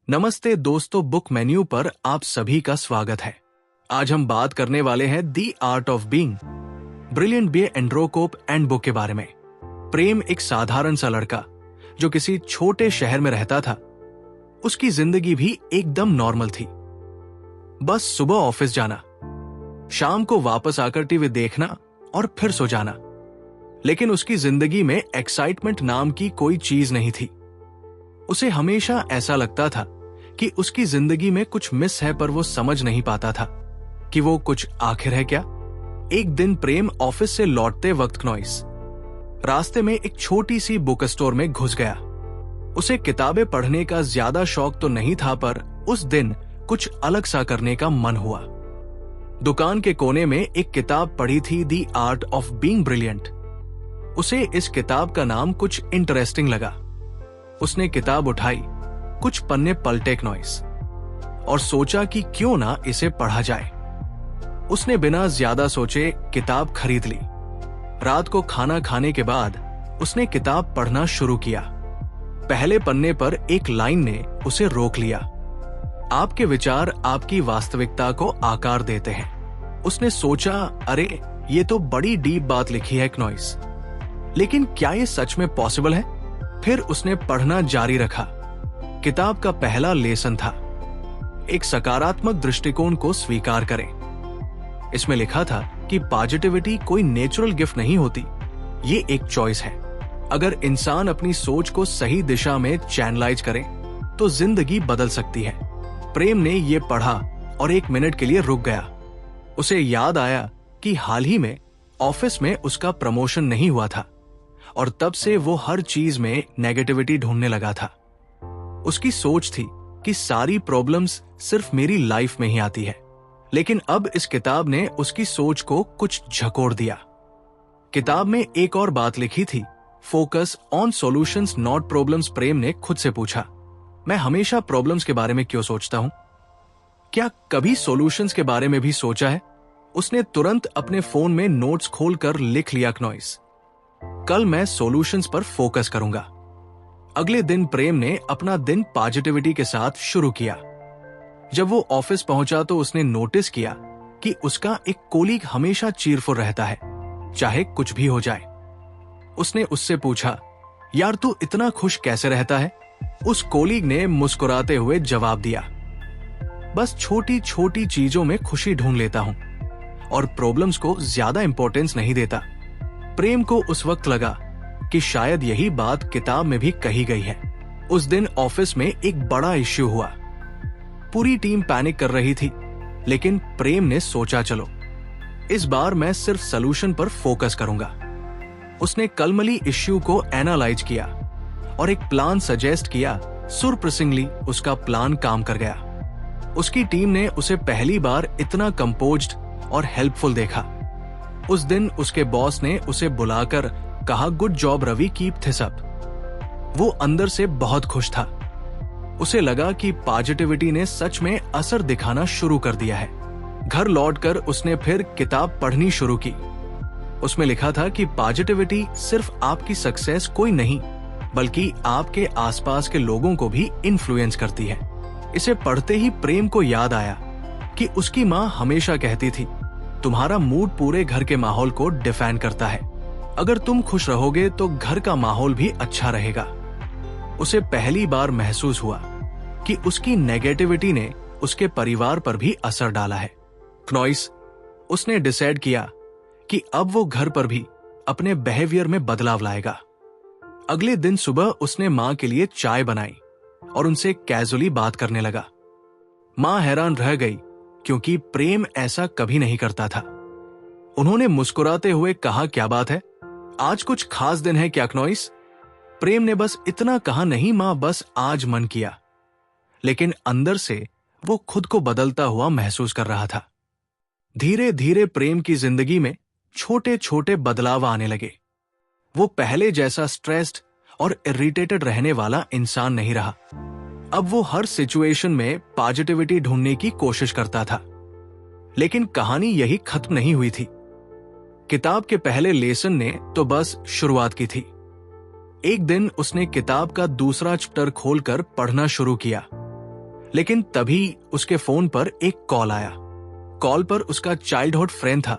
नमस्ते दोस्तों, book menu पर आप सभी का स्वागत है। आज हम बात करने वाले हैं the art of being brilliant by Andy Cope and book के बारे में। प्रेम एक साधारण सा लड़का जो किसी छोटे शहर में रहता था। उसकी जिंदगी भी एकदम नॉर्मल थी। बस सुबह ऑफिस जाना, शाम को वापस आकर टीवी देखना और फिर सो जाना। लेकिन उसकी जिंदगी में एक्साइटमेंट नाम की कोई चीज नहीं थी। उसे हमेशा ऐसा लगता था कि उसकी जिंदगी में कुछ मिस है, पर वो समझ नहीं पाता था कि वो कुछ आखिर है क्या। एक दिन प्रेम ऑफिस से लौटते वक्त नॉइस रास्ते में एक छोटी सी बुक स्टोर में घुस गया। उसे किताबें पढ़ने का ज्यादा शौक तो नहीं था, पर उस दिन कुछ अलग सा करने का मन हुआ। दुकान के कोने में एक किताब पड़ी थी, दी आर्ट ऑफ बीइंग ब्रिलियंट। उसे इस किताब का नाम कुछ इंटरेस्टिंग लगा। उसने किताब उठाई, कुछ पन्ने पलटे नॉइस और सोचा कि क्यों ना इसे पढ़ा जाए। उसने बिना ज्यादा सोचे किताब खरीद ली। रात को खाना खाने के बाद उसने किताब पढ़ना शुरू किया। पहले पन्ने पर एक लाइन ने उसे रोक लिया। आपके विचार आपकी वास्तविकता को आकार देते हैं। उसने सोचा, अरे ये तो बड़ी डीप बात लिखी है नॉइस, लेकिन क्या ये सच में पॉसिबल है? फिर उसने पढ़ना जारी रखा। किताब का पहला लेसन था, एक सकारात्मक दृष्टिकोण को स्वीकार करें। इसमें लिखा था कि पॉजिटिविटी कोई नेचुरल गिफ्ट नहीं होती, ये एक चॉइस है। अगर इंसान अपनी सोच को सही दिशा में चैनलाइज करे तो जिंदगी बदल सकती है। प्रेम ने ये पढ़ा और एक मिनट के लिए रुक गया। उसे याद आया कि हाल ही में ऑफिस में उसका प्रमोशन नहीं हुआ था और तब से वो हर चीज में नेगेटिविटी ढूंढने लगा था। उसकी सोच थी कि सारी प्रॉब्लम्स सिर्फ मेरी लाइफ में ही आती है। लेकिन अब इस किताब ने उसकी सोच को कुछ झकोड़ दिया। किताब में एक और बात लिखी थी, focus on solutions not problems. Prem ने खुद से पूछा, मैं हमेशा प्रॉब्लम्स के बारे में क्यों सोचता हूं? क्या कभी सॉल्यूशंस के बारे में भी सोचा है? उसने तुरंत अपने फोन में नोट्स खोलकर लिख लिया नॉइस, कल मैं सॉल्यूशंस पर फोकस करूंगा। अगले दिन प्रेम ने अपना दिन पॉजिटिविटी के साथ शुरू किया। जब वो ऑफिस पहुंचा तो उसने नोटिस किया कि उसका एक कोलीग हमेशा चीरफुल रहता है, चाहे कुछ भी हो जाए। उसने उससे पूछा, यार तू इतना खुश कैसे रहता है? उस कोलीग ने मुस्कुराते हुए जवाब दिया, बस छोटी छोटी चीजों में खुशी ढूंढ लेता हूं और प्रॉब्लम्स को ज्यादा इंपॉर्टेंस नहीं देता। प्रेम को उस वक्त लगा कि शायद यही बात किताब में भी कही गई है। उस दिन ऑफिस में एक बड़ा इश्यू हुआ। पूरी टीम पैनिक कर रही थी, लेकिन प्रेम ने सोचा, चलो इस बार मैं सिर्फ सॉल्यूशन पर फोकस करूंगा। उसने कलमली इश्यू को एनालाइज किया और एक प्लान सजेस्ट किया। सरप्राइजिंगली उसका प्लान काम कर गया। उसकी टीम ने उसे पहली बार इतना कंपोज्ड और हेल्पफुल देखा। उस दिन उसके बॉस ने उसे बुलाकर कहा, good job Ravi, keep this up. वो अंदर से बहुत खुश था। उसे लगा कि पॉजिटिविटी ने सच में असर दिखाना शुरू कर दिया है। घर लौटकर उसने फिर किताब पढ़नी शुरू की। उसमें लिखा था कि पॉजिटिविटी सिर्फ आपकी सक्सेस कोई नहीं, बल्कि आपके आसपास के लोगों को भी इन्फ्लुएंस करती है। इसे पढ़ते ही प्रेम को याद आया कि उसकी माँ हमेशा कहती थी, तुम्हारा मूड पूरे घर के माहौल को डिफाइन करता है। अगर तुम खुश रहोगे तो घर का माहौल भी अच्छा रहेगा। उसे पहली बार महसूस हुआ कि उसकी नेगेटिविटी ने उसके परिवार पर भी असर डाला है। नॉइस उसने डिसाइड किया कि अब वो घर पर भी अपने बिहेवियर में बदलाव लाएगा। अगले दिन सुबह उसने माँ के लिए चाय बनाई और उनसे कैजुअली बात करने लगा। माँ हैरान रह गई क्योंकि प्रेम ऐसा कभी नहीं करता था। उन्होंने मुस्कुराते हुए कहा, क्या बात है, आज कुछ खास दिन है क्या नॉइस? प्रेम ने बस इतना कहा, नहीं मां, बस आज मन किया। लेकिन अंदर से वो खुद को बदलता हुआ महसूस कर रहा था। धीरे धीरे प्रेम की जिंदगी में छोटे छोटे बदलाव आने लगे। वो पहले जैसा स्ट्रेस्ड और इरिटेटेड रहने वाला इंसान नहीं रहा। अब वो हर सिचुएशन में पॉजिटिविटी ढूंढने की कोशिश करता था। लेकिन कहानी यही खत्म नहीं हुई थी। किताब के पहले लेसन ने तो बस शुरुआत की थी। एक दिन उसने किताब का दूसरा चैप्टर खोलकर पढ़ना शुरू किया। लेकिन तभी उसके फोन पर एक कॉल आया। कॉल पर उसका चाइल्डहुड फ्रेंड था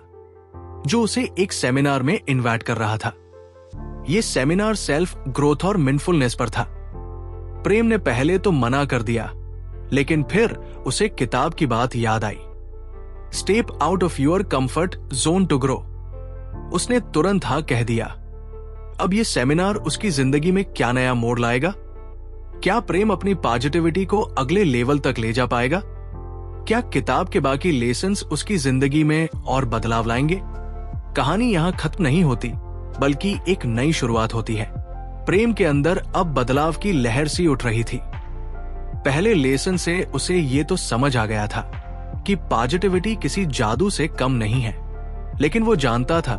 जो उसे एक सेमिनार में इनवाइट कर रहा था। यह सेमिनार सेल्फ ग्रोथ और मिंडफुलनेस पर था। प्रेम ने पहले तो मना कर दिया, लेकिन फिर उसे किताब की बात याद आई। Step out of your comfort zone to grow. उसने तुरंत हाँ कह दिया। अब यह सेमिनार उसकी जिंदगी में क्या नया मोड़ लाएगा? क्या प्रेम अपनी पॉजिटिविटी को अगले लेवल तक ले जा पाएगा? क्या किताब के बाकी लेसन्स उसकी जिंदगी में और बदलाव लाएंगे? कहानी यहां खत्म नहीं होती, बल्कि एक नई शुरुआत होती है। प्रेम के अंदर अब बदलाव की लहर सी उठ रही थी। पहले लेसन से उसे ये तो समझ आ गया था कि पॉजिटिविटी किसी जादू से कम नहीं है, लेकिन वो जानता था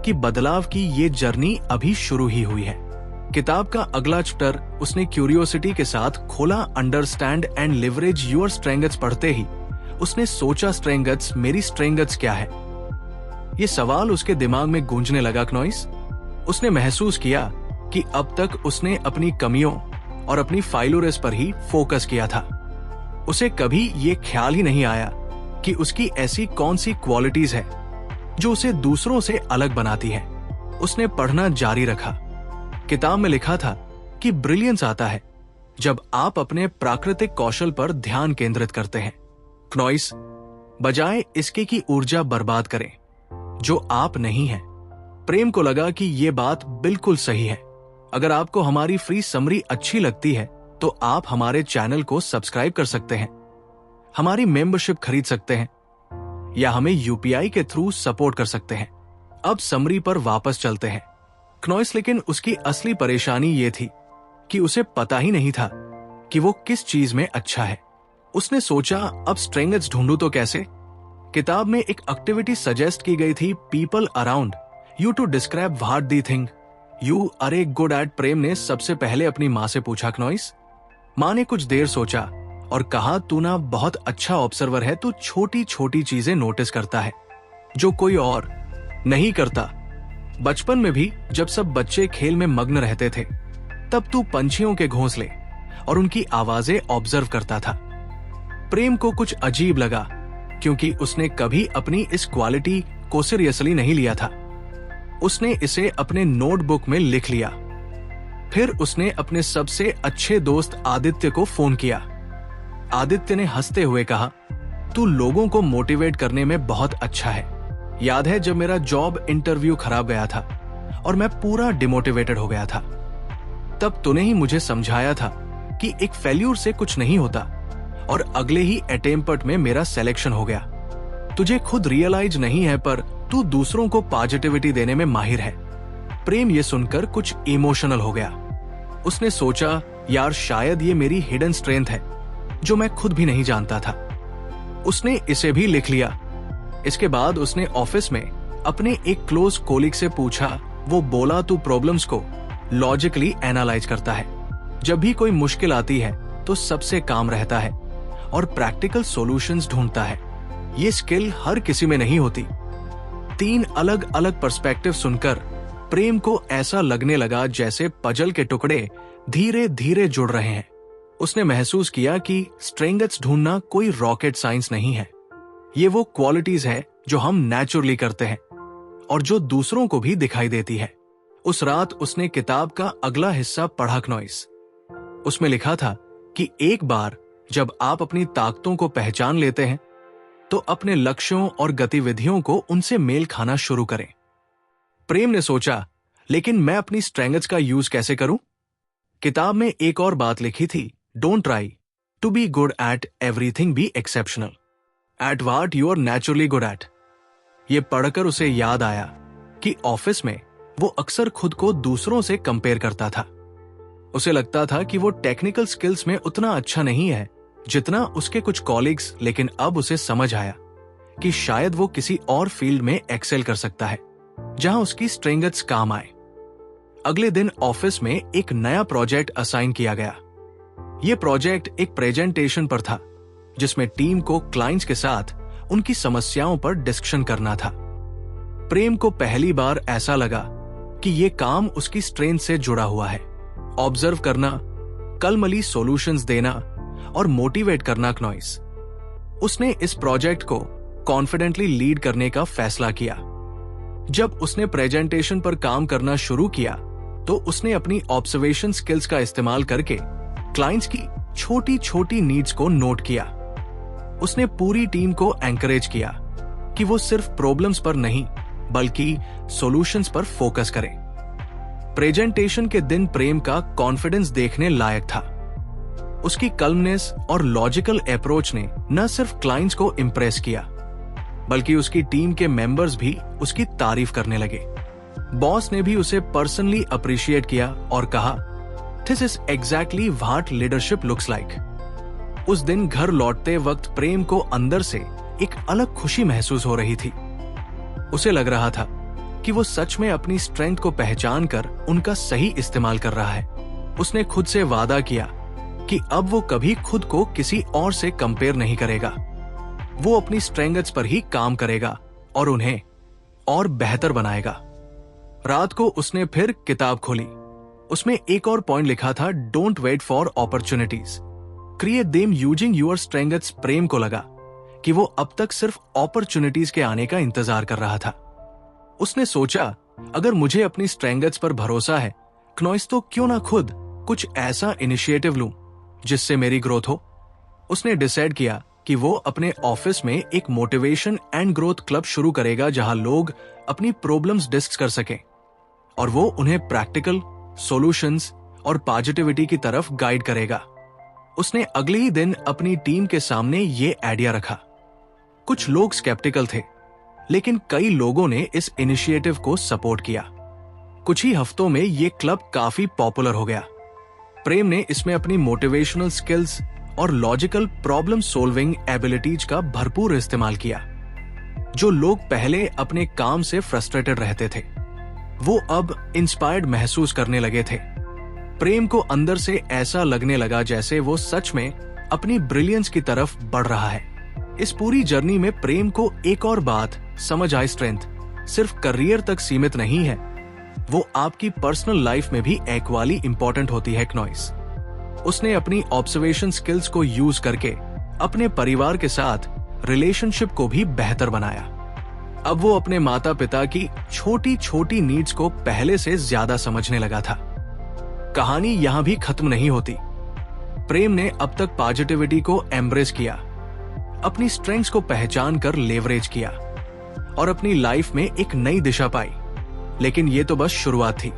कि बदलाव की ये जर्नी अभी शुरू ही हुई है। किताब का अगला चैप्टर उसने क्यूरियोसिटी के साथ खोला। Understand and leverage your strengths पढ़ते ही उसने सोचा, स्ट्रेंथ्स, मेरी स्ट्रेंथ्स क्या है? ये सवाल उसके दिमाग में गूंजने लगा। क्नॉइस, उसने महसूस किया कि अब तक उसने अपनी कमियों और अपनी फाइलोरेस पर ही फोकस किया था। उसे कभी ये ख्याल ही नहीं आया कि उसकी ऐसी कौन सी क्वालिटीज है जो उसे दूसरों से अलग बनाती है। उसने पढ़ना जारी रखा। किताब में लिखा था कि ब्रिलियंस आता है जब आप अपने प्राकृतिक कौशल पर ध्यान केंद्रित करते हैं। क्नॉइस, बजाय इसके की ऊर्जा बर्बाद करें जो आप नहीं हैं। प्रेम को लगा कि यह बात बिल्कुल सही है। अगर आपको हमारी फ्री समरी अच्छी लगती है तो आप हमारे चैनल को सब्सक्राइब कर सकते हैं, हमारी मेंबरशिप खरीद सकते हैं या हमें यूपीआई के थ्रू सपोर्ट कर सकते हैं। अब समरी पर वापस चलते हैं। क्नॉइस, लेकिन उसकी असली परेशानी ये थी कि उसे पता ही नहीं था कि वो किस चीज में अच्छा है। उसने सोचा, अब स्ट्रेंथ्स ढूंढूं तो कैसे? किताब में एक एक्टिविटी सजेस्ट की गई थी, people around you to describe what they think you are a good at. Prem ने सबसे पहले अपनी माँ से पूछा। क्नॉइस, माँ ने कुछ देर सोचा और कहा, तू ना बहुत अच्छा ऑब्जर्वर है, तू छोटी छोटी चीजें नोटिस करता है जो कोई और नहीं करता। बचपन में भी जब सब बच्चे खेल में मग्न रहते थे तब तू पंछियों के घोंसले और उनकी आवाजें ऑब्जर्व करता था। प्रेम को कुछ अजीब लगा क्योंकि उसने कभी अपनी इस क्वालिटी को सीरियसली नहीं लिया था। उसने इसे अपने नोटबुक में लिख लिया। फिर उसने अपने सबसे अच्छे दोस्त आदित्य को फोन किया। आदित्य ने हंसते हुए कहा, तू लोगों को मोटिवेट करने में बहुत अच्छा है। याद है जब मेरा जॉब इंटरव्यू खराब गया था और मैं पूरा डिमोटिवेटेड हो गया था, तब तूने ही मुझे समझाया था कि एक फेल्यूर से कुछ नहीं होता और अगले ही अटेम्प्ट में मेरा सिलेक्शन हो गया। तुझे खुद रियलाइज नहीं है पर तू दूसरों को पॉजिटिविटी देने में माहिर है। प्रेम ये सुनकर कुछ इमोशनल हो गया। उसने सोचा, यार शायद ये मेरी हिडन स्ट्रेंथ है जो मैं खुद भी नहीं जानता था। उसने इसे भी लिख लिया। इसके बाद उसने ऑफिस में अपने एक क्लोज कोलिग से पूछा। वो बोला, तू प्रॉब्लम्स को लॉजिकली एनालाइज करता है, जब भी कोई मुश्किल आती है तो सबसे काम रहता है और प्रैक्टिकल सॉल्यूशंस ढूंढता है। ये स्किल हर किसी में नहीं होती। 3 अलग अलग पर्सपेक्टिव सुनकर प्रेम को ऐसा लगने लगा जैसे पजल के टुकड़े धीरे धीरे जुड़ रहे हैं। उसने महसूस किया कि स्ट्रेंथ्स ढूंढना कोई रॉकेट साइंस नहीं है। ये वो क्वालिटीज है जो हम नेचुरली करते हैं और जो दूसरों को भी दिखाई देती है। उस रात उसने किताब का अगला हिस्सा पढ़ा। क्नॉइस, उसमें लिखा था कि एक बार जब आप अपनी ताकतों को पहचान लेते हैं तो अपने लक्ष्यों और गतिविधियों को उनसे मेल खाना शुरू करें। प्रेम ने सोचा, लेकिन मैं अपनी स्ट्रेंथ्स का यूज कैसे करूं? किताब में एक और बात लिखी थी, don't try to be good at everything, be exceptional at what you are naturally good at. ये पढ़कर उसे याद आया कि ऑफिस में वो अक्सर खुद को दूसरों से कंपेयर करता था। उसे लगता था कि वो टेक्निकल स्किल्स में उतना अच्छा नहीं है जितना उसके कुछ कॉलीग्स, लेकिन अब उसे समझ आया कि शायद वो किसी और फील्ड में एक्सेल कर सकता है जहां उसकी स्ट्रेंथ्स काम आए। अगले दिन ऑफिस में एक नया प्रोजेक्ट असाइन किया गया। यह प्रोजेक्ट एक प्रेजेंटेशन पर था जिसमें टीम को क्लाइंट्स के साथ उनकी समस्याओं पर डिस्कशन करना था। प्रेम को पहली बार ऐसा लगा कि यह काम उसकी स्ट्रेंथ से जुड़ा हुआ है। ऑब्जर्व करना, कलमली सॉल्यूशंस देना और मोटिवेट करना क्नॉइस। उसने इस प्रोजेक्ट को कॉन्फिडेंटली लीड करने का फैसला किया। जब उसने प्रेजेंटेशन पर काम करना शुरू किया तो उसने अपनी ऑब्जर्वेशन स्किल्स का इस्तेमाल करके क्लाइंट्स की छोटी छोटी नीड्स को नोट किया। उसने पूरी टीम को एनकरेज किया कि वो सिर्फ प्रॉब्लम्स पर नहीं बल्कि सॉल्यूशंस पर फोकस करें। प्रेजेंटेशन के दिन प्रेम का कॉन्फिडेंस देखने लायक था। उसकी कल्मनेस और लॉजिकल अप्रोच ने न सिर्फ क्लाइंट्स को इंप्रेस किया बल्कि उसकी टीम के मेंबर्स भी उसकी तारीफ करने लगे। बॉस ने भी उसे पर्सनली अप्रिशिएट किया और कहा, this is exactly what leadership looks like. उस दिन घर लौटते वक्त प्रेम को अंदर से एक अलग खुशी महसूस हो रही थी। उसे लग रहा था कि वो सच में अपनी स्ट्रेंथ को पहचान कर उनका सही इस्तेमाल कर रहा है। उसने खुद से वादा किया कि अब वो कभी खुद को किसी और से कंपेयर नहीं करेगा। वो अपनी स्ट्रेंथ्स पर ही काम करेगा और उन्हें और बेहतर बनाएगा। रात को उसने फिर किताब खोली। उसमें एक और पॉइंट लिखा था, don't wait for opportunities, create them using your strengths. Prem को लगा कि वो अब तक सिर्फ अपॉर्चुनिटीज के आने का इंतजार कर रहा था। उसने सोचा, अगर मुझे अपनी स्ट्रेंथ्स पर भरोसा है क्नॉइस, तो क्यों ना खुद कुछ ऐसा इनिशिएटिव लूं जिससे मेरी ग्रोथ हो। उसने डिसाइड किया कि वो अपने ऑफिस में एक मोटिवेशन एंड ग्रोथ क्लब शुरू करेगा जहां लोग अपनी प्रॉब्लम्स डिस्कस कर सकें और वो उन्हें प्रैक्टिकल सॉल्यूशंस और पॉजिटिविटी की तरफ गाइड करेगा। उसने अगले ही दिन अपनी टीम के सामने ये आइडिया रखा। कुछ लोग स्केप्टिकल थे, लेकिन कई लोगों ने इस इनिशिएटिव को सपोर्ट किया। कुछ ही हफ्तों में ये क्लब काफी पॉपुलर हो गया। प्रेम ने इसमें अपनी मोटिवेशनल स्किल्स और लॉजिकल प्रॉब्लम सॉल्विंग एबिलिटीज का भरपूर इस्तेमाल किया। जो लोग पहले अपने काम से फ्रस्ट्रेटेड रहते थे वो अब इंस्पायर्ड महसूस करने लगे थे। प्रेम को अंदर से ऐसा लगने लगा जैसे वो सच में अपनी ब्रिलियंस की तरफ बढ़ रहा है। इस पूरी जर्नी में प्रेम को एक और बात समझ आई, स्ट्रेंथ सिर्फ करियर तक सीमित नहीं है, वो आपकी पर्सनल लाइफ में भी इक्वली इंपॉर्टेंट होती है क्नॉइस। उसने अपनी ऑब्जर्वेशन स्किल्स को यूज करके अपने परिवार के साथ रिलेशनशिप को भी बेहतर बनाया। अब वो अपने माता पिता की छोटी छोटी नीड्स को पहले से ज्यादा समझने लगा था। कहानी यहां भी खत्म नहीं होती। प्रेम ने अब तक पॉजिटिविटी को एम्ब्रेस किया, अपनी स्ट्रेंथ्स को पहचान कर लेवरेज किया और अपनी लाइफ में एक नई दिशा पाई। लेकिन ये तो बस शुरुआत थी।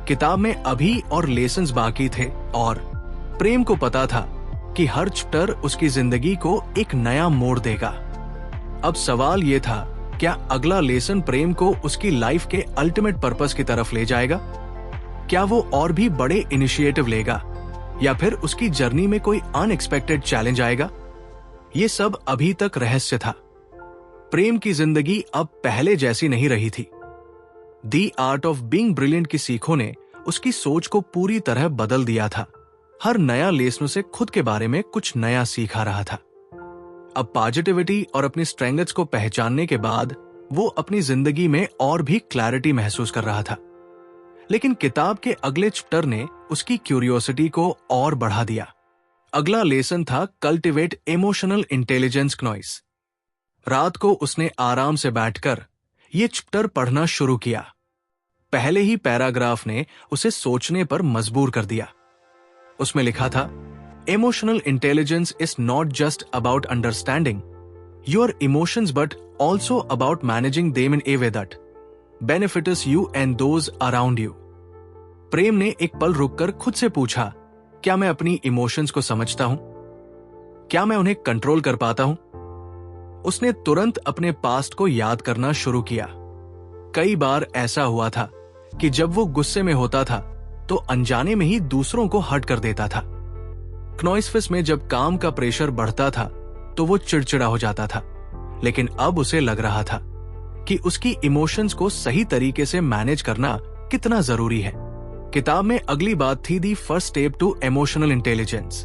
किताब में अभी और लेसन्स बाकी थे और प्रेम को पता था कि हर चैप्टर उसकी जिंदगी को एक नया मोड़ देगा। अब सवाल यह था, क्या अगला लेसन प्रेम को उसकी लाइफ के अल्टीमेट पर्पस की तरफ ले जाएगा? क्या वो और भी बड़े इनिशिएटिव लेगा या फिर उसकी जर्नी में कोई अनएक्सपेक्टेड चैलेंज आएगा? ये सब अभी तक रहस्य था। प्रेम की जिंदगी अब पहले जैसी नहीं रही थी। The art of being brilliant की सीखों ने उसकी सोच को पूरी तरह बदल दिया था। हर नया लेसन से खुद के बारे में कुछ नया सीखा रहा था। अब पॉजिटिविटी और अपनी स्ट्रेंथ्स को पहचानने के बाद वो अपनी जिंदगी में और भी क्लैरिटी महसूस कर रहा था। लेकिन किताब के अगले चैप्टर ने उसकी क्यूरियोसिटी को और बढ़ा दिया। अगला लेसन था कल्टिवेट इमोशनल इंटेलिजेंस क्नॉइस। रात को उसने आराम से बैठकर ये चैप्टर पढ़ना शुरू किया। पहले ही पैराग्राफ ने उसे सोचने पर मजबूर कर दिया। उसमें लिखा था, emotional intelligence is not just about understanding your emotions but also about managing them in a way that benefits you and those around you. Prem ने एक पल रुककर खुद से पूछा, क्या मैं अपनी इमोशंस को समझता हूं? क्या मैं उन्हें कंट्रोल कर पाता हूं? उसने तुरंत अपने पास्ट को याद करना शुरू किया। कई बार ऐसा हुआ था कि जब वो गुस्से में होता था तो अनजाने में ही दूसरों को हर्ट कर देता था। क्नॉइसफिस में जब काम का प्रेशर बढ़ता था तो वो चिड़चिड़ा हो जाता था। लेकिन अब उसे लग रहा था कि उसकी इमोशंस को सही तरीके से मैनेज करना कितना जरूरी है। किताब में अगली बात थी the first step to emotional intelligence.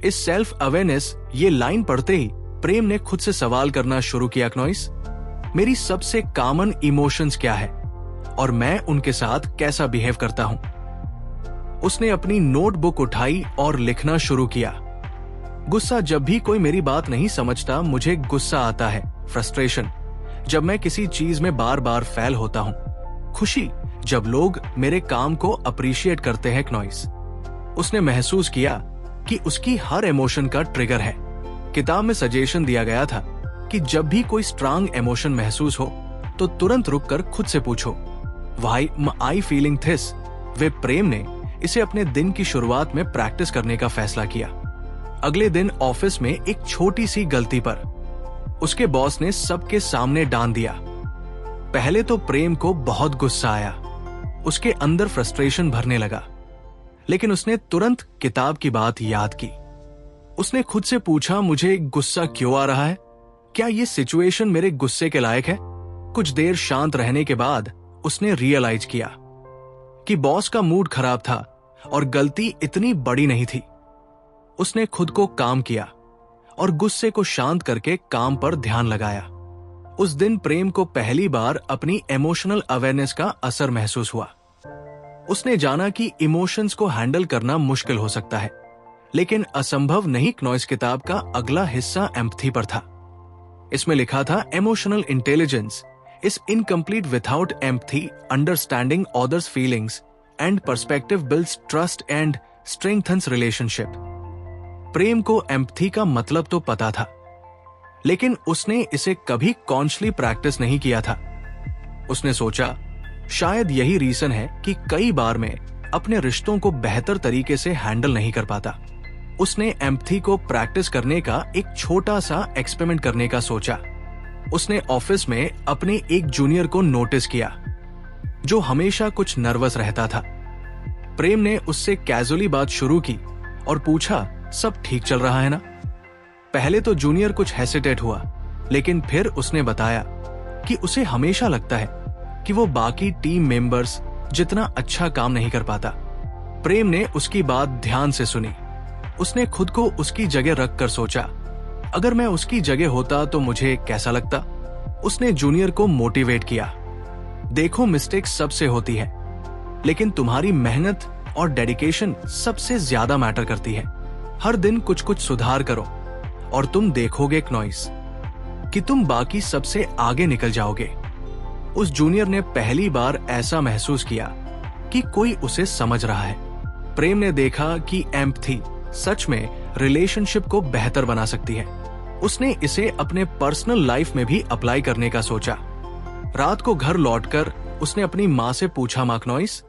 इस सेल्फ अवेयरनेस ये लाइन पढ़ते ही प्रेम ने खुद से सवाल करना शुरू किया, क्नॉइस, मेरी सबसे कॉमन इमोशंस क्या है और मैं उनके साथ कैसा बिहेव करता हूं? उसने अपनी नोटबुक उठाई और लिखना शुरू किया। गुस्सा, जब भी कोई मेरी बात नहीं समझता मुझे गुस्सा आता है। फ्रस्ट्रेशन, जब मैं किसी चीज में बार बार फेल होता हूँ। खुशी, जब लोग मेरे काम को अप्रिशिएट करते हैं। नॉइस, उसने महसूस किया कि उसकी हर इमोशन का ट्रिगर है। किताब में सजेशन दिया गया था कि जब भी कोई स्ट्रांग इमोशन महसूस हो तो तुरंत रुककर खुद से पूछो, why am I feeling this. वे प्रेम ने इसे अपने दिन की शुरुआत में प्रैक्टिस करने का फैसला किया। अगले दिन ऑफिस में एक छोटी सी गलती पर उसके बॉस ने सबके सामने डांट दिया। पहले तो प्रेम को बहुत गुस्सा आया, उसके अंदर फ्रस्ट्रेशन भरने लगा, लेकिन उसने तुरंत किताब की बात याद की। उसने खुद से पूछा, मुझे गुस्सा क्यों आ रहा है? क्या ये सिचुएशन मेरे गुस्से के लायक है? कुछ देर शांत रहने के बाद उसने रियलाइज किया कि बॉस का मूड खराब था और गलती इतनी बड़ी नहीं थी। उसने खुद को काम किया और गुस्से को शांत करके काम पर ध्यान लगाया। उस दिन प्रेम को पहली बार अपनी इमोशनल अवेयरनेस का असर महसूस हुआ। उसने जाना कि इमोशंस को हैंडल करना मुश्किल हो सकता है, लेकिन असंभव नहीं। नॉइस किताब का अगला हिस्सा एम्पैथी पर था। इसमें लिखा था, emotional intelligence is incomplete without empathy. Understanding others' feelings and perspective builds trust and strengthens relationship. प्रेम को एम्पैथी का मतलब तो पता था, लेकिन उसने इसे कभी कॉन्शियसली प्रैक्टिस नहीं किया था। उसने सोचा, शायद यही रीजन है कि कई बार मैं अपने रिश्तों को बेहतर तरीके से हैंडल नहीं कर पाता। उसने एम्पैथी को प्रैक्टिस करने का एक छोटा सा एक्सपेरिमेंट करने का सोचा। उसने ऑफिस में अपने एक जूनियर को नोटिस किया जो हमेशा कुछ नर्वस रहता था। प्रेम ने उससे कैजुअली बात शुरू की और पूछा, सब ठीक चल रहा है ना? पहले तो जूनियर कुछ हेसिटेट हुआ, लेकिन फिर उसने बताया कि उसे हमेशा लगता है कि वो बाकी टीम मेंबर्स जितना अच्छा काम नहीं कर पाता। प्रेम ने उसकी बात ध्यान से सुनी। उसने खुद को उसकी जगह रखकर सोचा, अगर मैं उसकी जगह होता तो मुझे कैसा लगता? उसने जूनियर को मोटिवेट किया, देखो मिस्टेक सबसे होती है, लेकिन तुम्हारी मेहनत और डेडिकेशन सबसे ज्यादा मैटर करती है। हर दिन कुछ कुछ सुधार करो और तुम देखोगे नॉइस कि तुम बाकी सबसे आगे निकल जाओगे। उस जूनियर ने पहली बार ऐसा महसूस किया कि कोई उसे समझ रहा है। प्रेम ने देखा कि एम्पैथी सच में रिलेशनशिप को बेहतर बना सकती है। उसने इसे अपने पर्सनल लाइफ में भी अप्लाई करने का सोचा। रात को घर लौटकर उसने अपनी माँ से पूछा, माँ नॉइस,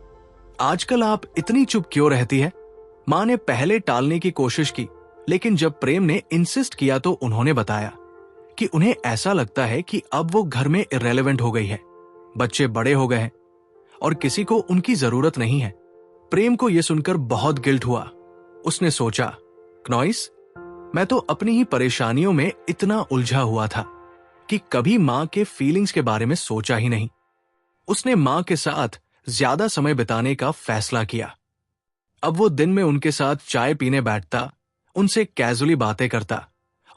आजकल आप इतनी चुप क्यों रहती है? माँ ने पहले टालने की कोशिश की, लेकिन जब प्रेम ने इंसिस्ट किया तो उन्होंने बताया कि उन्हें ऐसा लगता है कि अब वो घर में इररेलेवेंट हो गई है। बच्चे बड़े हो गए हैं और किसी को उनकी जरूरत नहीं है। प्रेम को यह सुनकर बहुत गिल्ट हुआ। उसने सोचा, नॉइस, मैं तो अपनी ही परेशानियों में इतना उलझा हुआ था कि कभी माँ के फीलिंग्स के बारे में सोचा ही नहीं। उसने माँ के साथ ज्यादा समय बिताने का फैसला किया। अब वो दिन में उनके साथ चाय पीने बैठता, उनसे कैजुअली बातें करता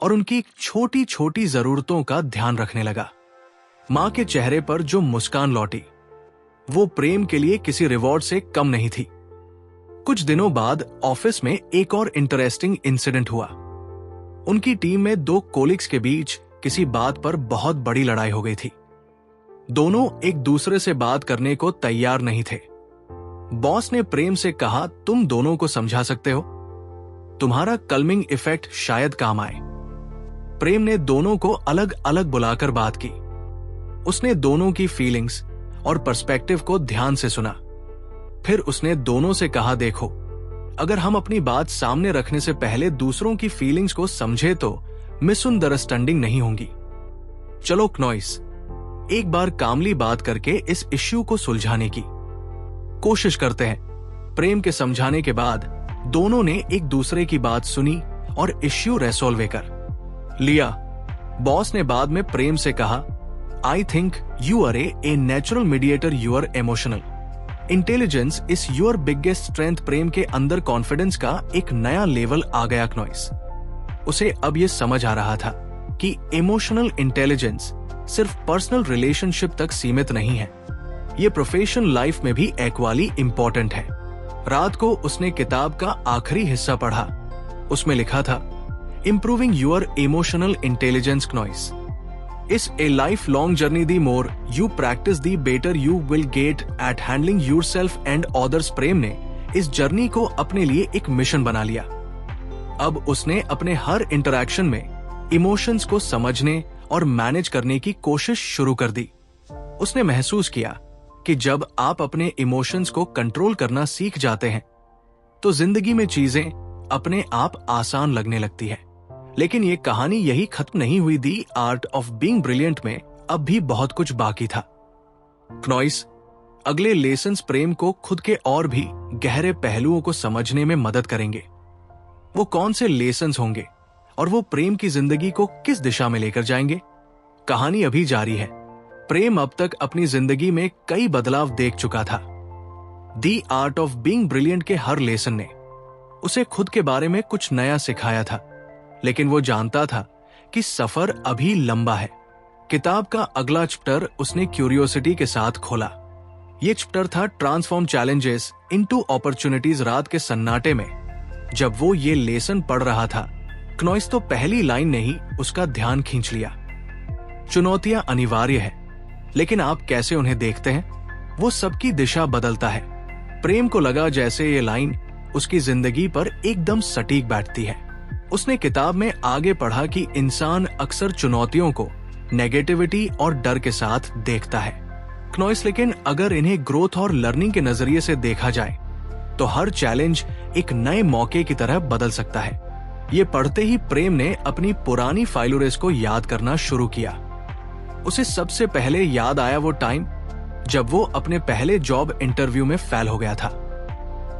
और उनकी छोटी छोटी जरूरतों का ध्यान रखने लगा। माँ के चेहरे पर जो मुस्कान लौटी, वो प्रेम के लिए किसी रिवॉर्ड से कम नहीं थी। कुछ दिनों बाद ऑफिस में एक और इंटरेस्टिंग इंसिडेंट हुआ। उनकी टीम में दो कोलिग्स के बीच किसी बात पर बहुत बड़ी लड़ाई हो गई थी। दोनों एक दूसरे से बात करने को तैयार नहीं थे। बॉस ने प्रेम से कहा, तुम दोनों को समझा सकते हो, तुम्हारा कल्मिंग इफेक्ट शायद काम आए। प्रेम ने दोनों को अलग अलग बुलाकर बात की। उसने दोनों की फीलिंग्स और पर्सपेक्टिव को ध्यान से सुना। फिर उसने दोनों से कहा, देखो, अगर हम अपनी बात सामने रखने से पहले दूसरों की फीलिंग्स को समझे तो मिसअंडरस्टैंडिंग नहीं होंगी। चलो नॉइस, एक बार कामली बात करके इस इश्यू को सुलझाने की कोशिश करते हैं। प्रेम के समझाने के बाद दोनों ने एक दूसरे की बात सुनी और इश्यू रेसोल्व कर लिया। बॉस ने बाद में प्रेम से कहा, I think you are a natural mediator, you are emotional intelligence is your biggest strength. Prem के अंदर कॉन्फिडेंस का एक नया लेवल आ गया नॉइस। उसे अब यह समझ आ रहा था कि इमोशनल इंटेलिजेंस सिर्फ पर्सनल रिलेशनशिप तक सीमित नहीं है, ये प्रोफेशनल लाइफ में भी इक्वली इंपॉर्टेंट है। रात को उसने किताब का आखिरी हिस्सा पढ़ा। उसमें लिखा था, Improving your emotional intelligence, Knois. Is a lifelong journey. The more you practice, the better you will get at handling yourself and others. प्रेम ने इस जर्नी को अपने लिए एक मिशन बना लिया। अब उसने अपने हर इंटरैक्शन में इमोशंस को समझने और मैनेज करने की कोशिश शुरू कर दी। उसने महसूस किया कि जब आप अपने इमोशंस को कंट्रोल करना सीख जाते हैं तो जिंदगी में चीजें अपने आप आसान लगने लगती है। लेकिन ये कहानी यही खत्म नहीं हुई। दी आर्ट ऑफ बीइंग ब्रिलियंट में अब भी बहुत कुछ बाकी था। क्नॉइस अगले लेसन्स प्रेम को खुद के और भी गहरे पहलुओं को समझने में मदद करेंगे। वो कौन से लेसन्स होंगे और वो प्रेम की जिंदगी को किस दिशा में लेकर जाएंगे? कहानी अभी जारी है। प्रेम अब तक अपनी जिंदगी में कई बदलाव देख चुका था। दी आर्ट ऑफ बीइंग ब्रिलियंट के हर लेसन ने उसे खुद के बारे में कुछ नया सिखाया था, लेकिन वो जानता था कि सफर अभी लंबा है। किताब का अगला चैप्टर उसने क्यूरियोसिटी के साथ खोला। ये चैप्टर था ट्रांसफॉर्म चैलेंजेस इनटू अपॉर्चुनिटीज। रात के सन्नाटे में जब वो ये लेसन पढ़ रहा था, क्नॉइस तो पहली लाइन ने ही उसका ध्यान खींच लिया। चुनौतियां अनिवार्य है, लेकिन आप कैसे उन्हें देखते हैं वो सबकी दिशा बदलता है। प्रेम को लगा जैसे ये लाइन उसकी जिंदगी पर एकदम सटीक बैठती है। उसने किताब में आगे पढ़ा कि इंसान अक्सर चुनौतियों को नेगेटिविटी और डर के साथ देखता है, क्नॉइस, लेकिन अगर इन्हें ग्रोथ और लर्निंग के नजरिए से देखा जाए तो हर चैलेंज एक नए मौके की तरह बदल सकता है। ये पढ़ते ही प्रेम ने अपनी पुरानी फाइलोरेस को याद करना शुरू किया। उसे सबसे पहले याद आया वो टाइम जब वो अपने पहले जॉब इंटरव्यू में फेल हो गया था।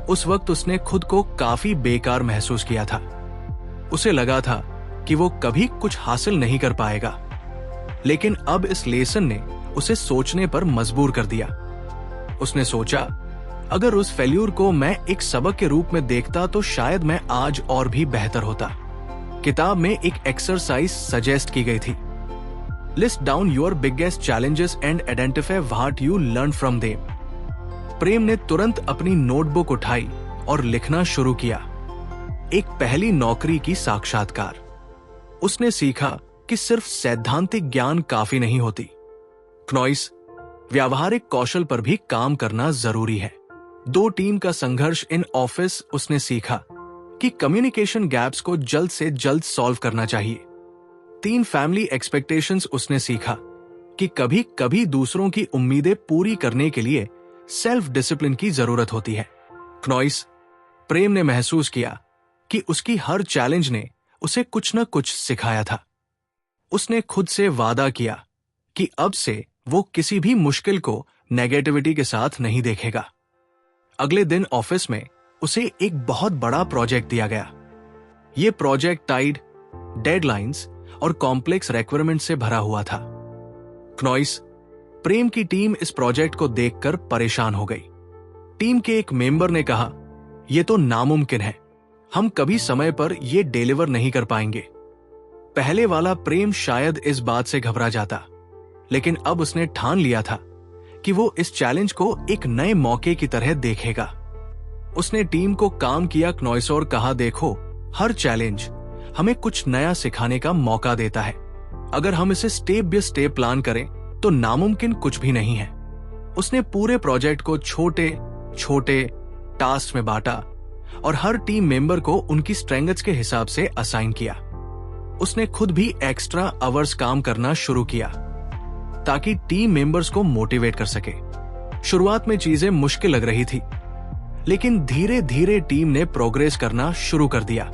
उस वक्त उसने खुद को काफी बेकार महसूस किया था। उसे लगा था कि वो कभी कुछ हासिल नहीं कर पाएगा, लेकिन अब इस लेसन ने उसे सोचने पर मजबूर कर दिया। उसने सोचा, अगर उस फेल्यूर को मैं एक सबक के रूप में देखता तो शायद मैं आज और भी बेहतर होता। किताब में एक एक्सरसाइज सजेस्ट की गई थी। List down your biggest challenges and identify what you learn from them. Prem ने तुरंत अपनी नोटबुक उठाई और लिखना शुरू किया। एक पहली नौकरी की साक्षात्कार। उसने सीखा कि सिर्फ सैद्धांतिक ज्ञान काफी नहीं होती, क्नॉइस, व्यावहारिक कौशल पर भी काम करना जरूरी है। 2 टीम का संघर्ष इन ऑफिस। उसने सीखा कि कम्युनिकेशन गैप्स को जल्द से जल्द सॉल्व करना चाहिए। 3 फैमिली एक्सपेक्टेशंस। उसने सीखा कि कभी कभी दूसरों की उम्मीदें पूरी करने के लिए सेल्फ डिसिप्लिन की जरूरत होती है। क्नॉइस, प्रेम ने महसूस किया कि उसकी हर चैलेंज ने उसे कुछ न कुछ सिखाया था। उसने खुद से वादा किया कि अब से वो किसी भी मुश्किल को नेगेटिविटी के साथ नहीं देखेगा। अगले दिन ऑफिस में उसे एक बहुत बड़ा प्रोजेक्ट दिया गया। ये प्रोजेक्ट टाइड, डेडलाइंस और कॉम्प्लेक्स रिक्वायरमेंट से भरा हुआ था। क्नॉइस, प्रेम की टीम इस प्रोजेक्ट को देखकर परेशान हो गई। टीम के एक मेंबर ने कहा, यह तो नामुमकिन है, हम कभी समय पर यह डिलीवर नहीं कर पाएंगे। पहले वाला प्रेम शायद इस बात से घबरा जाता, लेकिन अब उसने ठान लिया था कि वो इस चैलेंज को एक नए मौके की तरह देखेगा। उसने टीम को काम किया, क्नॉइस, और कहा, देखो, हर चैलेंज हमें कुछ नया सिखाने का मौका देता है। अगर हम इसे स्टेप बाय स्टेप प्लान करें तो नामुमकिन कुछ भी नहीं है। उसने पूरे प्रोजेक्ट को छोटे छोटे टास्क में बांटा और हर टीम मेंबर को उनकी स्ट्रेंथ्स के हिसाब से असाइन किया। उसने खुद भी एक्स्ट्रा आवर्स काम करना शुरू किया ताकि टीम मेंबर्स को मोटिवेट कर सके। शुरुआत में चीजें मुश्किल लग रही थी, लेकिन धीरे धीरे टीम ने प्रोग्रेस करना शुरू कर दिया।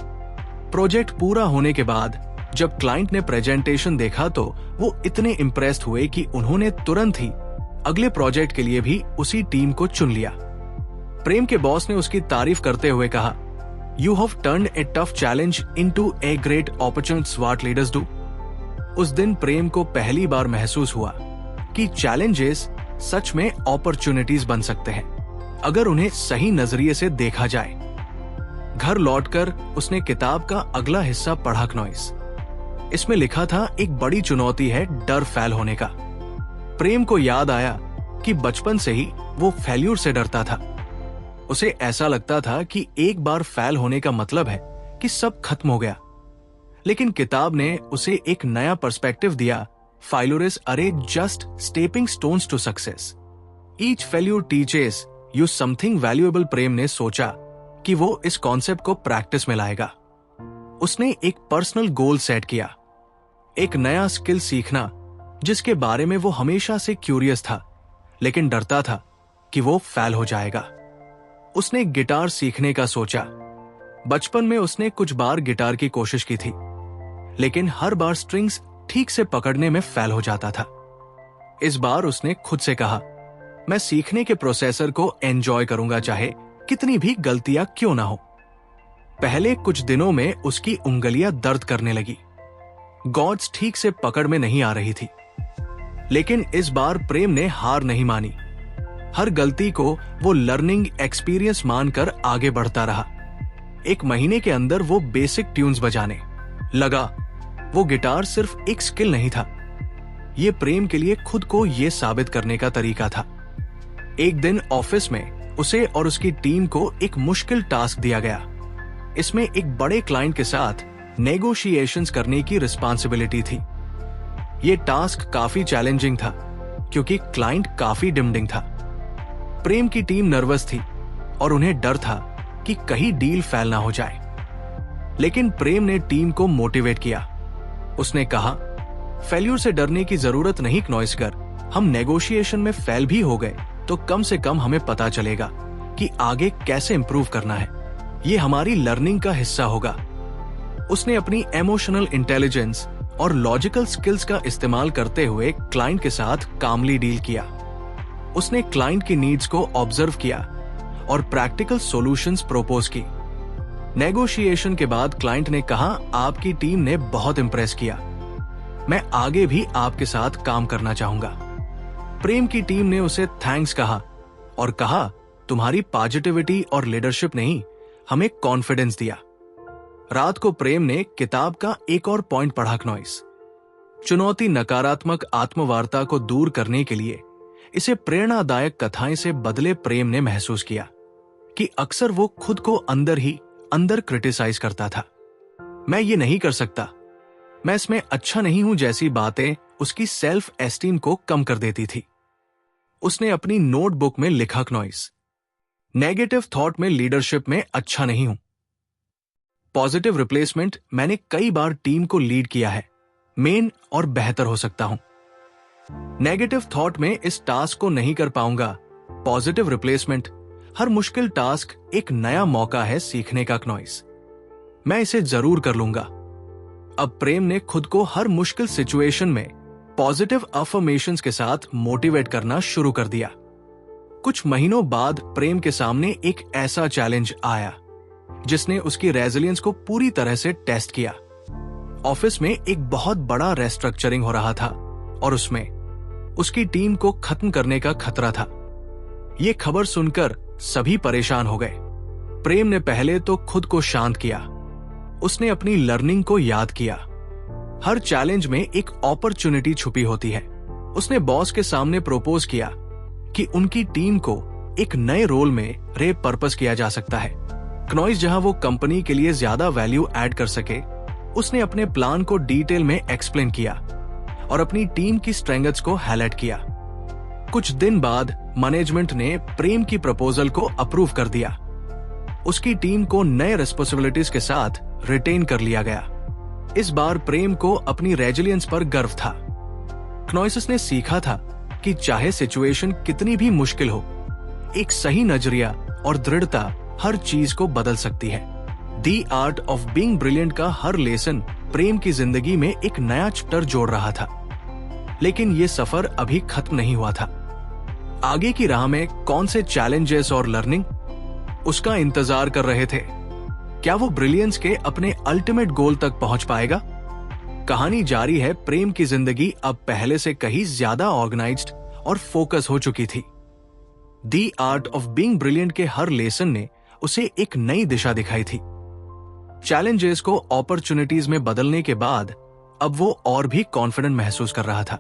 प्रोजेक्ट पूरा होने के बाद जब क्लाइंट ने प्रेजेंटेशन देखा तो वो इतने इम्प्रेस्ड हुए कि उन्होंने तुरंत ही अगले प्रोजेक्ट के लिए भी उसी टीम को चुन लिया। प्रेम के बॉस ने उसकी तारीफ करते हुए कहा, you have turned A tough challenge into a great opportunity, what leaders do. उस दिन प्रेम को पहली बार महसूस हुआ कि चैलेंजेस सच में अपॉर्चुनिटीज बन सकते हैं अगर उन्हें सही नजरिए से देखा जाए। घर लौटकर उसने किताब का अगला हिस्सा पढ़ा, क्नॉइस। इसमें लिखा था, एक बड़ी चुनौती है डर फेल होने का। प्रेम को याद आया कि बचपन से ही वो फेल्यूर से डरता था। उसे ऐसा लगता था कि एक बार फेल होने का मतलब है कि सब खत्म हो गया। लेकिन किताब ने उसे एक नया पर्सपेक्टिव दिया। Failures are just stepping stones to success, each failure teaches you something valuable. Prem ने सोचा कि वो इस कॉन्सेप्ट को प्रैक्टिस में लाएगा। उसने एक पर्सनल गोल सेट किया, एक नया स्किल सीखना जिसके बारे में वो हमेशा से क्यूरियस था, लेकिन डरता था कि वो फेल हो जाएगा। उसने गिटार सीखने का सोचा। बचपन में उसने कुछ बार गिटार की कोशिश की थी, लेकिन हर बार स्ट्रिंग्स ठीक से पकड़ने में फेल हो जाता था। इस बार उसने खुद से कहा, मैं सीखने के प्रोसेसर को एंजॉय करूंगा, चाहे कितनी भी गलतियां क्यों ना हो। पहले कुछ दिनों में उसकी उंगलियां दर्द करने लगी, गॉड्स ठीक से पकड़ में नहीं आ रही थी। लेकिन इस बार प्रेम ने हार नहीं मानी। हर गलती को वो लर्निंग एक्सपीरियंस मानकर आगे बढ़ता रहा। एक महीने के अंदर वो बेसिक ट्यून्स बजाने लगा। वो गिटार सिर्फ एक स्किल नहीं था, ये प्रेम के लिए खुद को ये साबित करने का तरीका था। एक दिन ऑफिस में उसे और उसकी टीम को एक मुश्किल टास्क दिया गया। इसमें एक बड़े क्लाइंट के साथ नेगोशिएशंस करने की रिस्पांसिबिलिटी थी। ये टास्क काफी चैलेंजिंग था क्योंकि क्लाइंट काफी डिमांडिंग था। प्रेम की टीम नर्वस थी और उन्हें डर था कि कहीं डील फेल ना हो जाए। लेकिन प्रेम ने टीम को मोटिवेट किया। उसने कहा, फेल्यूर से डरने की जरूरत नहीं क्नॉइस्गर, हम नेगोशिएशन में फेल भी हो गए तो कम से कम हमें पता चलेगा कि आगे कैसे इंप्रूव करना है। ये हमारी लर्निंग का हिस्सा होगा। उसने अपनी इमोशनल इंटेलिजेंस और लॉजिकल स्किल्स का इस्तेमाल करते हुए क्लाइंट के साथ कामली डील किया। उसने क्लाइंट की नीड्स को ऑब्जर्व किया और प्रैक्टिकल सॉल्यूशंस प्रपोज की। नेगोशिएशन के बाद क्लाइंट ने कहा, आपकी टीम ने बहुत इंप्रेस किया, मैं आगे भी आपके साथ काम करना चाहूंगा। प्रेम की टीम ने उसे थैंक्स कहा और कहा, तुम्हारी पॉजिटिविटी और लीडरशिप ने ही हमें कॉन्फिडेंस दिया। रात को प्रेम ने किताब का एक और पॉइंट पढ़ा, क्नॉइस चुनौती नकारात्मक आत्मवार्ता को दूर करने के लिए इसे प्रेरणादायक कथाएं से बदले। प्रेम ने महसूस किया कि अक्सर वो खुद को अंदर ही अंदर क्रिटिसाइज करता था। मैं ये नहीं कर सकता, मैं इसमें अच्छा नहीं हूं जैसी बातें उसकी सेल्फ एस्टीम को कम कर देती थी। उसने अपनी नोटबुक में लिखा, क्नॉइस नेगेटिव थॉट में लीडरशिप में अच्छा नहीं हूं। पॉजिटिव रिप्लेसमेंट मैंने कई बार टीम को लीड किया है, मेन और बेहतर हो सकता हूं। नेगेटिव थॉट में इस टास्क को नहीं कर पाऊंगा। पॉजिटिव रिप्लेसमेंट, हर मुश्किल टास्क एक नया मौका है सीखने का, क्नॉइस मैं इसे जरूर कर लूंगा। अब प्रेम ने खुद को हर मुश्किल सिचुएशन में पॉजिटिव अफर्मेशंस के साथ मोटिवेट करना शुरू कर दिया। कुछ महीनों बाद प्रेम के सामने एक ऐसा चैलेंज आया जिसने उसकी रेजिलियंस को पूरी तरह से टेस्ट किया। ऑफिस में एक बहुत बड़ा रेस्ट्रक्चरिंग हो रहा था और उसमें उसकी टीम को खत्म करने का खतरा था। यह खबर सुनकर सभी परेशान हो गए। प्रेम ने पहले तो खुद को शांत किया। उसने अपनी लर्निंग को याद किया। हर चैलेंज में एक अपॉर्चुनिटी छुपी होती है। उसने बॉस के सामने प्रपोज किया कि उनकी टीम को एक नए रोल में रीपर्पस किया जा सकता है, क्नॉइस जहां वो कंपनी के लिए ज्यादा वैल्यू ऐड कर सके। उसने अपने प्लान को डिटेल में एक्सप्लेन किया और अपनी टीम की स्ट्रेंथ्स को हाईलाइट किया। कुछ दिन बाद मैनेजमेंट ने प्रेम की प्रपोजल को अप्रूव कर दिया। उसकी टीम को नए रिस्पांसिबिलिटीज के साथ रिटेन कर लिया गया। इस बार प्रेम को अपनी रेजिलियंस पर गर्व था। क्नॉइस ने सीखा था कि चाहे सिचुएशन कितनी भी मुश्किल हो, एक सही नजरिया और दृढ़ता हर चीज को बदल सकती है। The art of being brilliant का हर लेसन प्रेम की जिंदगी में एक नया चैप्टर जोड़ रहा था। लेकिन ये सफर अभी खत्म नहीं हुआ था। आगे की राह में कौन से चैलेंजेस और लर्निंग उसका इंतजार कर रहे थे। क्या वो ब्रिलियंस के अपने अल्टीमेट गोल तक पहुंच पाएगा? कहानी जारी है। प्रेम की जिंदगी अब पहले से कहीं ज्यादा ऑर्गेनाइज्ड और फोकस हो चुकी थी। The art of being brilliant के हर लेसन ने उसे एक नई दिशा दिखाई थी। चैलेंजेस को अपॉर्चुनिटीज में बदलने के बाद अब वो और भी कॉन्फिडेंट महसूस कर रहा था।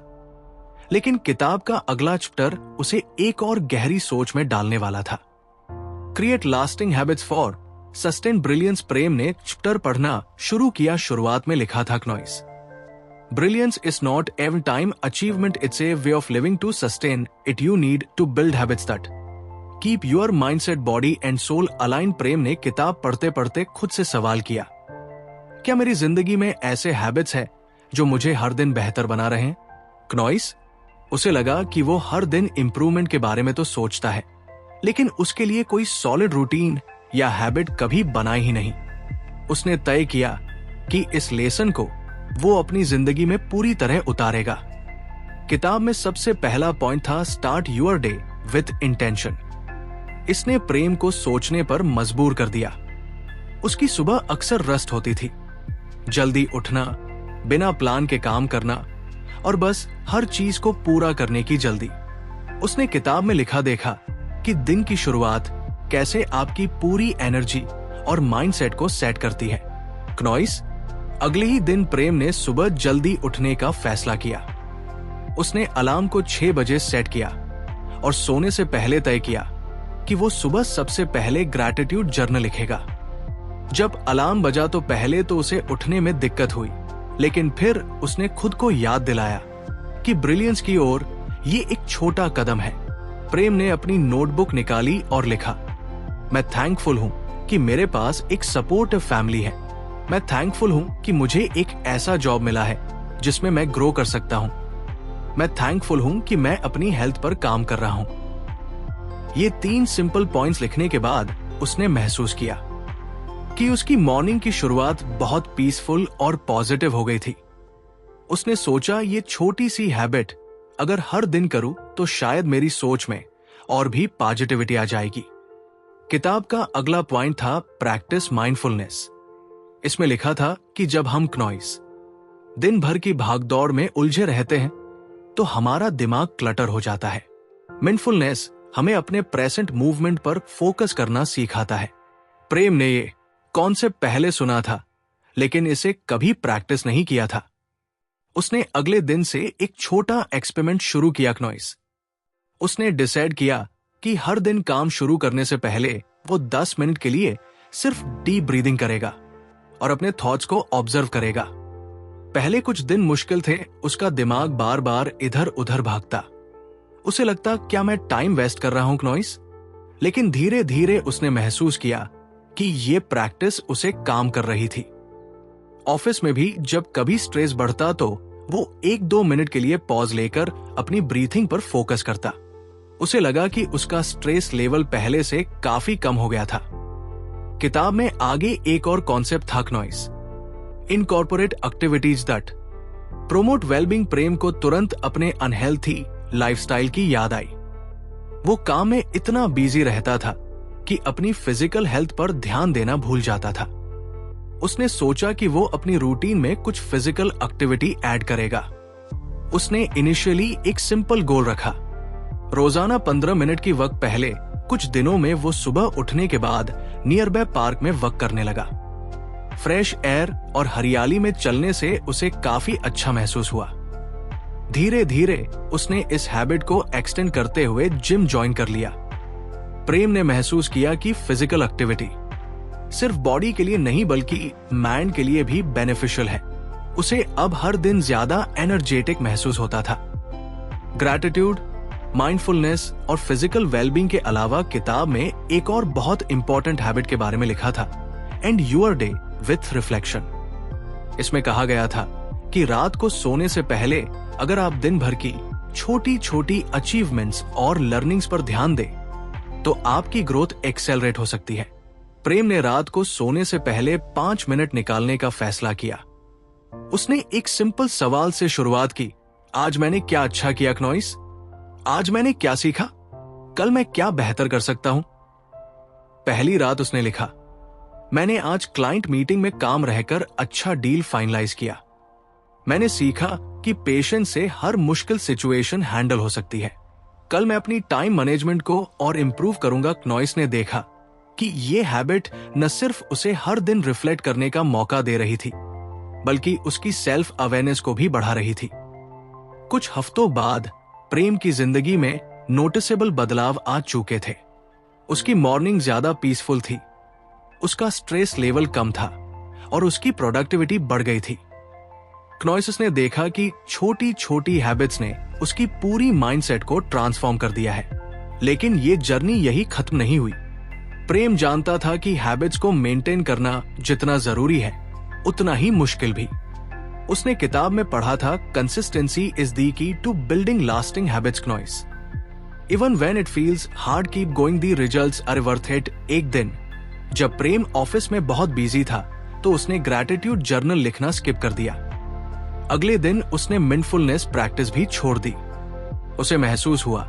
लेकिन किताब का अगला चैप्टर उसे एक और गहरी सोच में डालने वाला था। Create lasting habits for sustain brilliance Prem ने चैप्टर पढ़ना शुरू किया। शुरुआत में लिखा था क्नॉइस, brilliance is not every time achievement, it's a way of living to sustain it, you need to build habits that keep your mindset, body and soul align. Prem ने किताब पढ़ते पढ़ते खुद से सवाल किया, क्या मेरी जिंदगी में ऐसे हैबिट्स हैं जो मुझे हर दिन बेहतर बना रहे हैं? क्नॉइस, उसे लगा कि वो हर दिन इंप्रूवमेंट के बारे में तो सोचता है, लेकिन उसके लिए कोई सॉलिड रूटीन या हैबिट कभी बनाई ही नहीं। उसने तय किया कि इस लेसन को वो अपनी जिंदगी में पूरी तरह उतारेगा। किताब में सबसे पहला पॉइंट था start your day with intention. इसने प्रेम को सोचने पर मजबूर कर दिया। उसकी सुबह अक्सर रस्ट होती थी, जल्दी उठना, बिना प्लान के काम करना और बस हर चीज को पूरा करने की जल्दी। उसने किताब में लिखा देखा कि दिन की शुरुआत कैसे आपकी पूरी एनर्जी और माइंडसेट को सेट करती है। क्नॉइस, अगले ही दिन प्रेम ने सुबह जल्दी उठने का फैसला किया। उसने अलार्म को 6 बजे सेट किया और सोने से पहले तय किया कि वो सुबह सबसे पहले ग्रैटिट्यूड जर्नल लिखेगा। जब अलार्म बजा तो पहले तो उसे उठने में दिक्कत हुई, लेकिन फिर उसने खुद को याद दिलाया कि ब्रिलियंस की ओर ये एक छोटा कदम है। प्रेम ने अपनी नोटबुक निकाली और लिखा, मैं थैंकफुल हूं कि मेरे पास एक सपोर्टिव फैमिली है। मैं थैंकफुल हूं कि मुझे एक ऐसा जॉब मिला है जिसमें मैं ग्रो कर सकता हूं। मैं थैंकफुल हूं कि मैं अपनी हेल्थ पर काम कर रहा हूं। ये 3 सिंपल पॉइंट्स लिखने के बाद उसने महसूस किया कि उसकी मॉर्निंग की शुरुआत बहुत पीसफुल और पॉजिटिव हो गई थी। उसने सोचा, ये छोटी सी हैबिट अगर हर दिन करूं तो शायद मेरी सोच में और भी पॉजिटिविटी आ जाएगी। किताब का अगला पॉइंट था प्रैक्टिस माइंडफुलनेस। इसमें लिखा था कि जब हम क्नॉइस दिन भर की भागदौड़ में उलझे रहते हैं तो हमारा दिमाग क्लटर हो जाता है। माइंडफुलनेस हमें अपने प्रेजेंट मूवमेंट पर फोकस करना सिखाता है। प्रेम ने ये कॉन्सेप्ट पहले सुना था, लेकिन इसे कभी प्रैक्टिस नहीं किया था। उसने अगले दिन से एक छोटा एक्सपेरिमेंट शुरू किया। क्नॉइस, उसने डिसाइड किया कि हर दिन काम शुरू करने से पहले वो 10 मिनट के लिए सिर्फ डीप ब्रीदिंग करेगा और अपने थॉट्स को ऑब्जर्व करेगा। पहले कुछ दिन मुश्किल थे, उसका दिमाग बार बार इधर उधर भागता। उसे लगता, क्या मैं टाइम वेस्ट कर रहा हूं क्नॉइस? लेकिन धीरे धीरे उसने महसूस किया कि ये प्रैक्टिस उसे काम कर रही थी। ऑफिस में भी जब कभी स्ट्रेस बढ़ता तो वो 1-2 मिनट के लिए पॉज लेकर अपनी ब्रीथिंग पर फोकस करता। उसे लगा कि उसका स्ट्रेस लेवल पहले से काफी कम हो गया था। किताब में आगे एक और कॉन्सेप्ट था क्नॉइस, incorporate activities that promote wellbeing. Prem को तुरंत अपने अनहेल्थी लाइफस्टाइल की याद आई। वो काम में इतना बिजी रहता था कि अपनी फिजिकल हेल्थ पर ध्यान देना भूल जाता था। उसने सोचा कि वो अपनी रूटीन में कुछ फिजिकल एक्टिविटी ऐड करेगा। उसने इनिशियली एक सिंपल गोल रखा, रोजाना 15 मिनट की वक्त। पहले कुछ दिनों में वो सुबह उठने के बाद नियर बाय पार्क में वॉक करने लगा। फ्रेश एयर और हरियाली में चलने से उसे काफी अच्छा महसूस हुआ। धीरे धीरे उसने इस हैबिट को एक्सटेंड करते हुए जिम ज्वाइन कर लिया। प्रेम ने महसूस किया कि फिजिकल एक्टिविटी सिर्फ बॉडी के लिए नहीं बल्कि माइंड के लिए भी बेनिफिशियल है। उसे अब हर दिन ज्यादा एनर्जेटिक महसूस होता था। ग्रैटिट्यूड, माइंडफुलनेस और फिजिकल वेलबींग के अलावा किताब में एक और बहुत इंपॉर्टेंट हैबिट के बारे में लिखा था, end your day with reflection. इसमें कहा गया था कि रात को सोने से पहले अगर आप दिन भर की छोटी छोटी अचीवमेंट्स और लर्निंग्स पर ध्यान दें तो आपकी ग्रोथ एक्सेलरेट हो सकती है। प्रेम ने रात को सोने से पहले 5 मिनट निकालने का फैसला किया। उसने एक सिंपल सवाल से शुरुआत की, आज मैंने क्या अच्छा किया क्नॉइस? आज मैंने क्या सीखा? कल मैं क्या बेहतर कर सकता हूं? पहली रात उसने लिखा, मैंने आज क्लाइंट मीटिंग में काम रहकर अच्छा डील फाइनलाइज किया। मैंने सीखा कि पेशेंस से हर मुश्किल सिचुएशन हैंडल हो सकती है। कल मैं अपनी टाइम मैनेजमेंट को और इंप्रूव करूंगा। क्नॉइस ने देखा कि ये हैबिट न सिर्फ उसे हर दिन रिफ्लेक्ट करने का मौका दे रही थी, बल्कि उसकी सेल्फ अवेयरनेस को भी बढ़ा रही थी। कुछ हफ्तों बाद प्रेम की जिंदगी में नोटिसेबल बदलाव आ चुके थे। उसकी मॉर्निंग ज्यादा पीसफुल थी। उसका स्ट्रेस लेवल कम था और उसकी प्रोडक्टिविटी बढ़ गई थी। क्नॉइसिस ने देखा कि छोटी छोटी हैबिट्स ने उसकी पूरी माइंडसेट को ट्रांसफॉर्म कर दिया है। लेकिन ये जर्नी यही खत्म नहीं हुई। प्रेम जानता था कि हैबिट्स को मेंटेन करना जितना जरूरी है उतना ही मुश्किल भी। उसने किताब में पढ़ा था, consistency is the key to building lasting habits क्नॉइस। Even when it feels hard keep going, the results are worth it. एक दिन जब प्रेम ऑफिस में बहुत बिजी था तो उसने ग्रैटिट्यूड जर्नल लिखना स्किप कर दिया। अगले दिन उसने माइंडफुलनेस प्रैक्टिस भी छोड़ दी। उसे महसूस हुआ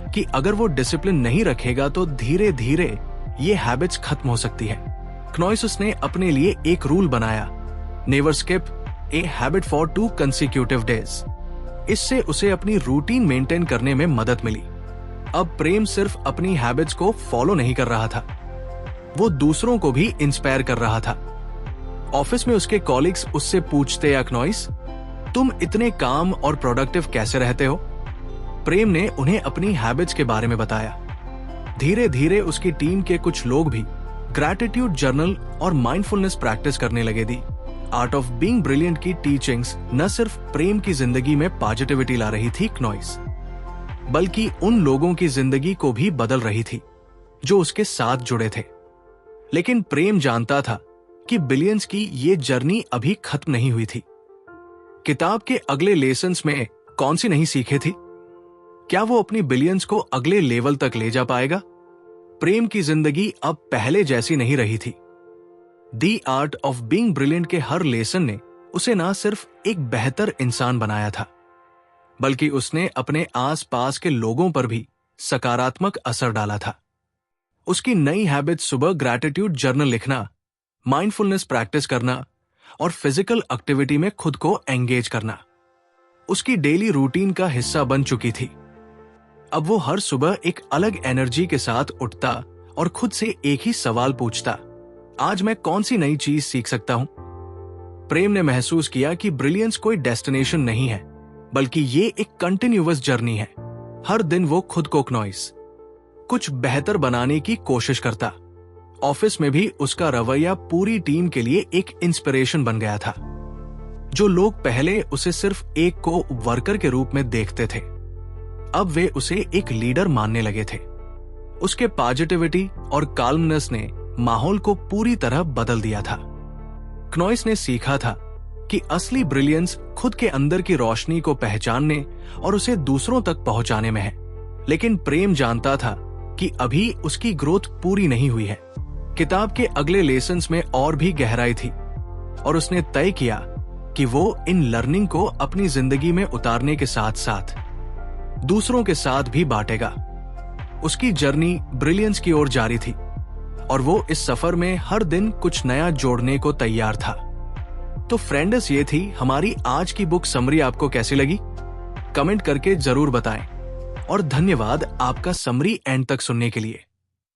कि अगर वो डिसिप्लिन नहीं रखेगा तो धीरे धीरे ये हैबिट्स खत्म हो सकती है। क्नॉइसिस ने अपने लिए एक रूल बनाया, never skip a habit for 2 consecutive days. इससे उसे अपनी रूटीन मेंटेन करने में मदद मिली। अब प्रेम सिर्फ अपनी हैबिट्स को फॉलो नहीं कर रहा था, वो दूसरों को भी इंस्पायर कर रहा था। ऑफिस में उसके कॉलीग्स उससे पूछते, क्नॉइस तुम इतने काम और प्रोडक्टिव कैसे रहते हो? प्रेम ने उन्हें अपनी हैबिट्स के बारे में बताया। धीरे धीरे उसकी टीम के कुछ लोग भी ग्रैटिट्यूड जर्नल और माइंडफुलनेस प्रैक्टिस करने लगे। दी आर्ट ऑफ बीइंग ब्रिलियंट की टीचिंग्स न सिर्फ प्रेम की जिंदगी में पॉजिटिविटी ला रही थी क्नॉइस, बल्कि उन लोगों की जिंदगी को भी बदल रही थी जो उसके साथ जुड़े थे। लेकिन प्रेम जानता था कि बिलियंस की ये जर्नी अभी खत्म नहीं हुई थी। किताब के अगले लेसन्स में कौन सी नहीं सीखे थी? क्या वो अपनी बिलियंस को अगले लेवल तक ले जा पाएगा? प्रेम की जिंदगी अब पहले जैसी नहीं रही थी। दी आर्ट ऑफ बीइंग ब्रिलियंट के हर लेसन ने उसे ना सिर्फ एक बेहतर इंसान बनाया था, बल्कि उसने अपने आसपास के लोगों पर भी सकारात्मक असर डाला था। उसकी नई हैबिट सुबह ग्रैटिट्यूड जर्नल लिखना, माइंडफुलनेस प्रैक्टिस करना और फिजिकल एक्टिविटी में खुद को एंगेज करना उसकी डेली रूटीन का हिस्सा बन चुकी थी। अब वो हर सुबह एक अलग एनर्जी के साथ उठता और खुद से एक ही सवाल पूछता, आज मैं कौन सी नई चीज सीख सकता हूं? प्रेम ने महसूस किया कि ब्रिलियंस कोई डेस्टिनेशन नहीं है, बल्कि ये एक कंटिन्यूअस जर्नी है। हर दिन वो खुद को क्नॉइस कुछ बेहतर बनाने की कोशिश करता। ऑफिस में भी उसका रवैया पूरी टीम के लिए एक इंस्पिरेशन बन गया था। जो लोग पहले उसे सिर्फ एक को वर्कर के रूप में देखते थे, अब वे उसे एक लीडर मानने लगे थे। उसके पॉजिटिविटी और काल्मनेस ने माहौल को पूरी तरह बदल दिया था। क्नॉइस ने सीखा था कि असली ब्रिलियंस खुद के अंदर की रोशनी को पहचानने और उसे दूसरों तक पहुंचाने में है। लेकिन प्रेम जानता था कि अभी उसकी ग्रोथ पूरी नहीं हुई है। किताब के अगले लेसन्स में और भी गहराई थी और उसने तय किया कि वो इन लर्निंग को अपनी जिंदगी में उतारने के साथ साथ दूसरों के साथ भी बांटेगा। उसकी जर्नी ब्रिलियंस की ओर जारी थी और वो इस सफर में हर दिन कुछ नया जोड़ने को तैयार था। तो फ्रेंड्स, ये थी हमारी आज की बुक समरी। आपको कैसी लगी? कमेंट करके जरूर बताएं और धन्यवाद आपका समरी एंड तक सुनने के लिए।